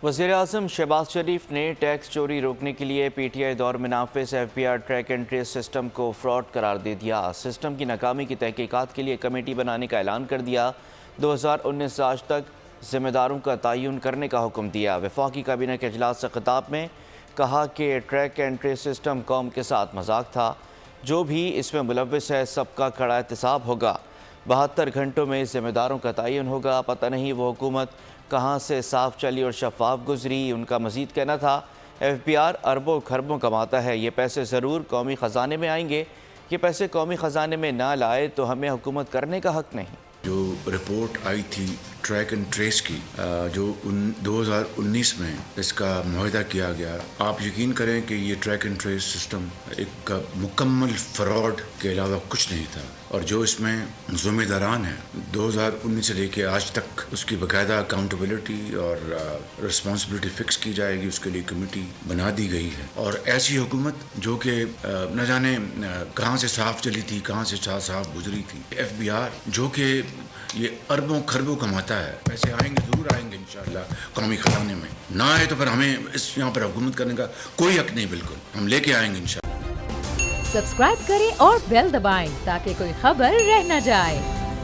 वज़ीर-ए-आज़म शहबाज शरीफ ने टैक्स चोरी रोकने के लिए PTI दौर में नाफिज FBR track and trace system को फ्रॉड करार दे दिया। सिस्टम की नाकामी की तहकीकात के लिए कमेटी बनाने का ऐलान कर दिया। 2019 से आज तक ज़िम्मेदारों का तयन करने का हुक्म दिया। वफाकी काबीना के इजलास से खिताब में कहा कि ट्रैक एंड ट्रेस सिस्टम कौम के साथ मजाक था। जो भी इसमें मुलव्विस है सबका कड़ा एहतसाब होगा। 72 घंटों में ज़िम्मेदारों का तयन होगा। पता नहीं वो हुकूमत कहाँ से साफ चली और शफाफ गुजरी। उनका मज़ीद कहना था FBR अरबों खरबों कमाता है, ये पैसे ज़रूर कौमी ख़जाने में आएंगे। ये पैसे कौमी ख़जाने में ना लाए तो हमें हुकूमत करने का हक़ नहीं। जो रिपोर्ट आई थी ट्रैक एंड ट्रेस की, जो 2019 में इसका मुआहदा किया गया, आप यकीन करें कि ये ट्रैक एंड ट्रेस सिस्टम एक मुकम्मल फ्रॉड के अलावा कुछ नहीं था। और जो इसमें ज़िम्मेदारान हैं 2019 से लेके आज तक, उसकी बाकायदा अकाउंटेबिलिटी और रिस्पॉन्सिबिलिटी फ़िक्स की जाएगी। उसके लिए कमेटी बना दी गई है। और ऐसी हुकूमत जो कि न जाने कहाँ से साफ चली थी, कहाँ से साफ गुजरी थी। FBR जो कि ये अरबों खरबों कमाता है, पैसे आएंगे, ज़रूर आएंगे इंशाअल्लाह कौमी खजाने में। ना आए तो फिर हमें इस यहाँ पर हुकूमत करने का कोई हक़ नहीं। बिल्कुल हम लेके आएंगे इंशाअल्लाह। सब्सक्राइब करें और बेल दबाएं ताकि कोई खबर रह न जाए।